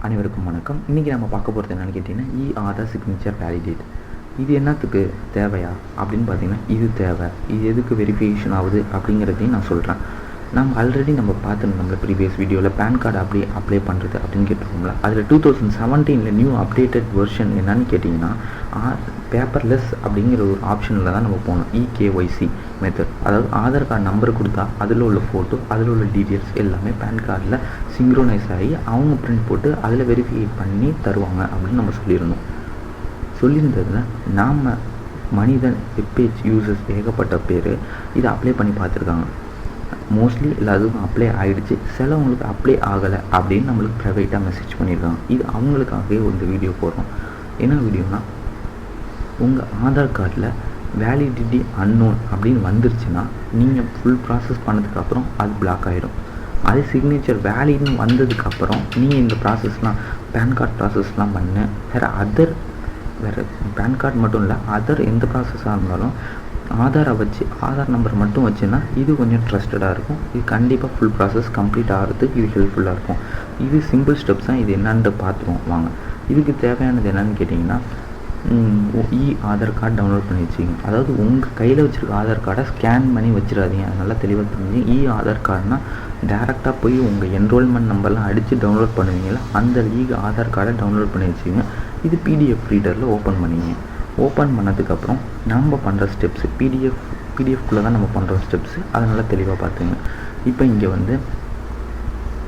அனைவருக்கும் வணக்கம். இன்றைக்கி நம்ம பார்க்க போகிறது என்னென்னு கேட்டிங்கன்னா, ஆதார் சிக்னேச்சர் வேலிடேட். இது என்னத்துக்கு தேவையா அப்படின்னு பார்த்தீங்கன்னா, இது தேவை. இது எதுக்கு வெரிஃபிகேஷன் ஆகுது அப்படிங்கிறதையும் நான் சொல்கிறேன். நம்ம ஆல்ரெடி பார்த்துருந்தோம் நம்மள ப்ரீவியஸ் வீடியோவில் பேன் கார்டு அப்ளை பண்ணுறது அப்படின்னு கேட்டிருக்கோம்ல. அதில் 2017 நியூ அப்டேட்டட் வெர்ஷன் என்னன்னு கேட்டிங்கன்னா, பேப்பர்லெஸ் அப்படிங்கிற ஒரு ஆப்ஷனில் தான் நம்ம போகணும். இகேஒய்சி மெத்தட், அதாவது ஆதார் கார்டு நம்பர் கொடுத்தா அதில் உள்ள ஃபோட்டோ, அதில் உள்ள டீட்டெயில்ஸ் எல்லாமே பேன் கார்டில் சிங்க்ரோனைஸ் ஆகி அவங்க பிரிண்ட் போட்டு அதில் வெரிஃபை பண்ணி தருவாங்க அப்படின்னு நம்ம சொல்லியிருந்ததில் நாம் மனிதன் வெப்பேஜ் யூசர்ஸ் ஏகப்பட்ட பேர் இதை அப்ளை பண்ணி பார்த்துருக்காங்க. மோஸ்ட்லி எல்லாத்துக்கும் அப்ளை ஆகிடுச்சு. சிலவங்களுக்கு அப்ளை ஆகலை அப்படின்னு நம்மளுக்கு ப்ரைவேட்டாக மெசேஜ் பண்ணியிருக்காங்க. இது அவங்களுக்காகவே ஒரு வீடியோ போடுறோம். என்ன வீடியோனா, உங்கள் ஆதார் கார்டில் வேலிடிட்டி அன்னோன் அப்படின்னு வந்துருச்சுன்னா நீங்கள் ஃபுல் ப்ராசஸ் பண்ணதுக்கப்புறம் அது பிளாக் ஆகிடும். அது சிக்னேச்சர் வேலிட்னு வந்ததுக்கப்புறம் நீங்கள் இந்த ப்ராசஸ்லாம் பேன் கார்டு ப்ராசஸ்லாம் பண்ண வேறு பேன் கார்டு மட்டும் இல்லை, அதர் எந்த ப்ராசஸாக இருந்தாலும் ஆதார் நம்பர் மட்டும் வச்சுன்னா இது கொஞ்சம் ட்ரஸ்டடாக இருக்கும். இது கண்டிப்பாக ஃபுல் ப்ராசஸ் கம்ப்ளீட் ஆகிறதுக்கு இது ஹெல்ப்ஃபுல்லாக இருக்கும். இது சிம்பிள் ஸ்டெப்ஸ் தான். இது என்னென்னு பார்த்துருவோம் வாங்க. இதுக்கு தேவையானது என்னென்னு கேட்டிங்கன்னா, ஆதார் கார்டு டவுன்லோட் பண்ணி வச்சுக்கோங்க. அதாவது உங்கள் கையில் வச்சுருக்க ஆதார் கார்டை ஸ்கேன் பண்ணி வச்சிடாதீங்க. அது நல்லா தெளிவாக தெரிஞ்சு. ஆதார் கார்டுனா டேரெக்டாக போய் உங்கள் என்ரோல்மெண்ட் நம்பர்லாம் அடித்து டவுன்லோட் பண்ணுவீங்களா, அந்த ஆதார் கார்டை டவுன்லோட் பண்ணி வச்சுக்கோங்க. இது பிடிஎஃப் ரீடரில் ஓப்பன் பண்ணிங்க. ஓப்பன் பண்ணதுக்கப்புறம் நம்ம பண்ணுற ஸ்டெப்ஸு பிடிஎஃப்குள்ளே தான் நம்ம பண்ணுற ஸ்டெப்ஸு, அதை நல்லா தெளிவாக பார்த்துங்க. இப்போ இங்கே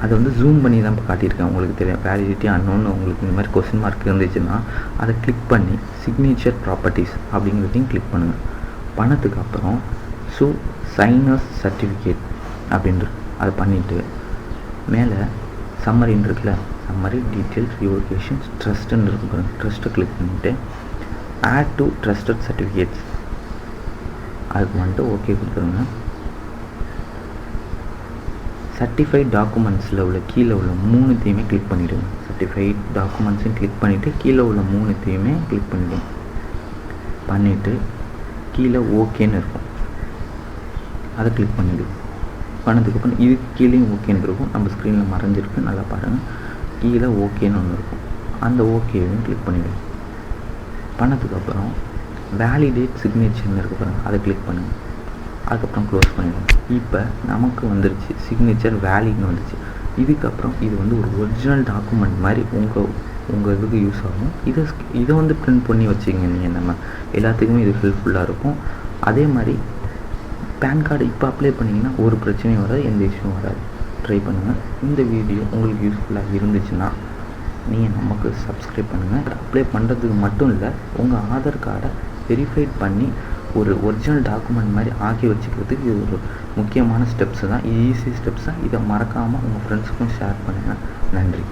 அதை ஜூம் பண்ணி தான் இப்போ காட்டியிருக்கேன். உங்களுக்கு தெரியும் வேலிடிட்டி அன்னோன்னு உங்களுக்கு இந்த மாதிரி கொஸ்டின் மார்க் இருந்துச்சுன்னா அதை கிளிக் பண்ணி சிக்னேச்சர் ப்ராப்பர்ட்டிஸ் அப்படிங்கிறதையும் கிளிக் பண்ணுங்கள். பண்ணதுக்கப்புறம் சைனர்ஸ் சர்டிஃபிகேட் அப்படின்றது அதை பண்ணிவிட்டு மேலே சம்மரின்னு இருக்குல்ல, சம்மரி டீட்டெயில்ஸ் ரிவோகேஷன்ஸ் ட்ரஸ்ட்டுன்னு இருக்கு பாருங்கள். ட்ரஸ்ட்டை கிளிக் பண்ணிவிட்டு ஆட் டு ட்ரஸ்டட் சர்டிஃபிகேட்ஸ் அதுக்கு ஓகே கொடுத்துருங்க. சர்டிஃபைட் டாக்குமெண்ட்ஸில் உள்ள கீழே உள்ள 3த்தையுமே கிளிக் பண்ணிவிடுங்க. சர்டிஃபைட் டாக்குமெண்ட்ஸையும் கிளிக் பண்ணிவிட்டு கீழே உள்ள 3த்தையுமே கிளிக் பண்ணிவிடுங்க. பண்ணிவிட்டு கீழே ஓகேன்னு இருக்கும், அதை கிளிக் பண்ணிவிடுங்க. பண்ணதுக்கப்புறம் இதுக்கு கீழேயும் ஓகேன்னு இருக்கும். நம்ம ஸ்க்ரீனில் மறைஞ்சிருக்கு, நல்லா பாருங்கள். கீழே ஓகேன்னு ஒன்று இருக்கும், அந்த ஓகேவையும் கிளிக் பண்ணிவிடுங்க. பண்ணதுக்கப்புறம் வேலிடேட் சிக்னேச்சர்னு இருக்க பாருங்கள், அதை கிளிக் பண்ணுங்கள். அதுக்கப்புறம் க்ளோஸ் பண்ணிடுங்க. இப்போ நமக்கு வந்துருச்சு சிக்னேச்சர் வேலிட்னு வந்துச்சு. இதுக்கப்புறம் இது ஒரு ஒரிஜினல் டாக்குமெண்ட் மாதிரி உங்கள் இதுக்கு யூஸ் ஆகும். இதை பிரிண்ட் பண்ணி வச்சுங்க. நீங்கள் நம்ம எல்லாத்துக்குமே இது ஹெல்ப்ஃபுல்லாக இருக்கும். அதே மாதிரி பேன் கார்டு இப்போ அப்ளை பண்ணிங்கன்னா ஒரு பிரச்சனையும் வராது, எந்த இஷ்யூவும் வராது. ட்ரை பண்ணுங்கள். இந்த வீடியோ உங்களுக்கு யூஸ்ஃபுல்லாக இருந்துச்சுன்னா நீங்கள் நமக்கு சப்ஸ்கிரைப் பண்ணுங்கள். அப்ளை பண்ணுறதுக்கு மட்டும் இல்லை, உங்கள் ஆதார் கார்டை வெரிஃபைட் பண்ணி ஒரு ஒரிஜினல் டாக்குமெண்ட் மாதிரி ஆக்கி வச்சுக்கிறதுக்கு இது ஒரு முக்கியமான ஸ்டெப்ஸு தான். ஈஸி ஸ்டெப்ஸ் தான். இதை மறக்காமல் உங்கள் ஃப்ரெண்ட்ஸுக்கும் ஷேர் பண்ணுங்கள். நன்றி.